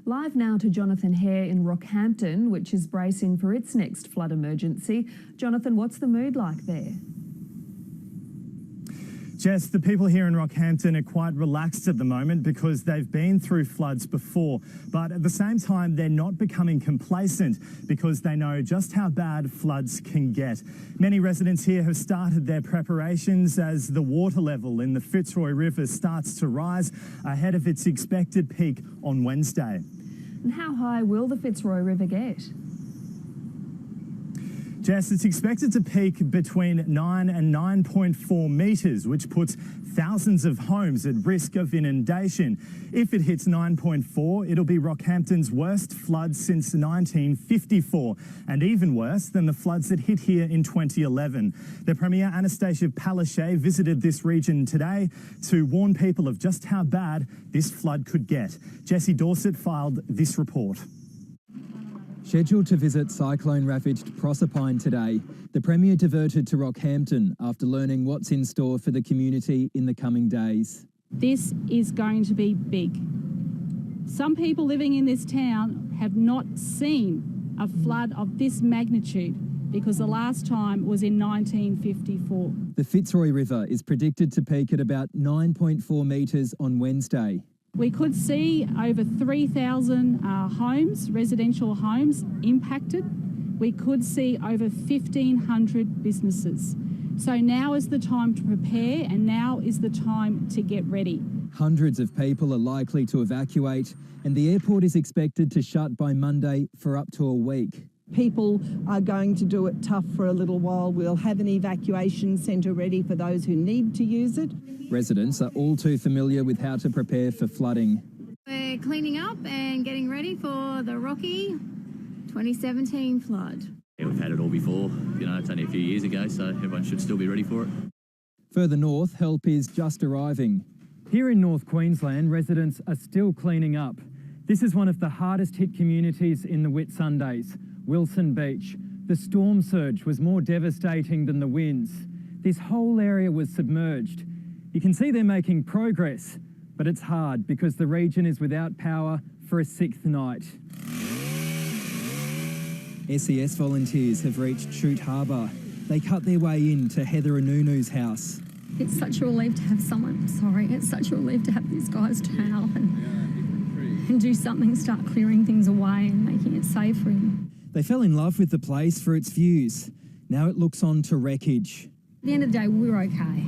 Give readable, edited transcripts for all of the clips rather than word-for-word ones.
Live now to Jonathan Hare in Rockhampton, which is bracing for its next flood emergency. Jonathan, what's the mood like there? Jess, the people here in Rockhampton are quite relaxed at the moment because they've been through floods before, but at the same time they're not becoming complacent because they know just how bad floods can get. Many residents here have started their preparations as the water level in the Fitzroy River starts to rise ahead of its expected peak on Wednesday. And how high will the Fitzroy River get? Jess, it's expected to peak between 9 and 9.4 metres, which puts thousands of homes at risk of inundation. If it hits 9.4, it'll be Rockhampton's worst flood since 1954, and even worse than the floods that hit here in 2011. The Premier Annastacia Palaszczuk visited this region today to warn people of just how bad this flood could get. Jessie Dorset filed this report. Scheduled to visit cyclone-ravaged Proserpine today, the Premier diverted to Rockhampton after learning what's in store for the community in the coming days. This is going to be big. Some people living in this town have not seen a flood of this magnitude because the last time was in 1954. The Fitzroy River is predicted to peak at about 9.4 metres on Wednesday. We could see over 3,000 homes, residential homes, impacted. We could see over 1,500 businesses. So now is the time to prepare and now is the time to get ready. Hundreds of people are likely to evacuate and the airport is expected to shut by Monday for up to a week. People are going to do it tough for a little while. We'll have an evacuation centre ready for those who need to use it. Residents are all too familiar with how to prepare for flooding. We're cleaning up and getting ready for the Rocky 2017 flood. Yeah, we've had it all before. It's only a few years ago, so everyone should still be ready for it. Further north, help is just arriving. Here in North Queensland, residents are still cleaning up. This is one of the hardest hit communities in the Whitsundays, Wilson Beach. The storm surge was more devastating than the winds. This whole area was submerged. You can see they're making progress, but it's hard because the region is without power for a sixth night. SES volunteers have reached Chute Harbour. They cut their way in to Heather Anunu's house. It's such a relief to have it's such a relief to have these guys turn up and do something, start clearing things away and making it safe for him. They fell in love with the place for its views. Now it looks on to wreckage. At the end of the day, we're okay.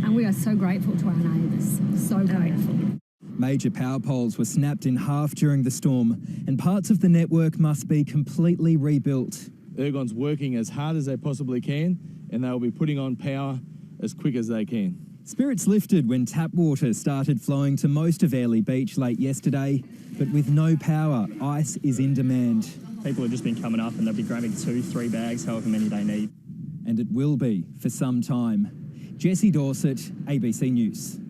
And we are so grateful to our neighbours, so grateful. Major power poles were snapped in half during the storm and parts of the network must be completely rebuilt. Ergon's working as hard as they possibly can and they'll be putting on power as quick as they can. Spirits lifted when tap water started flowing to most of Airlie Beach late yesterday, but with no power, ice is in demand. People have just been coming up and they'll be grabbing 2-3 bags, however many they need. And it will be for some time. Jessie Dorset, ABC News.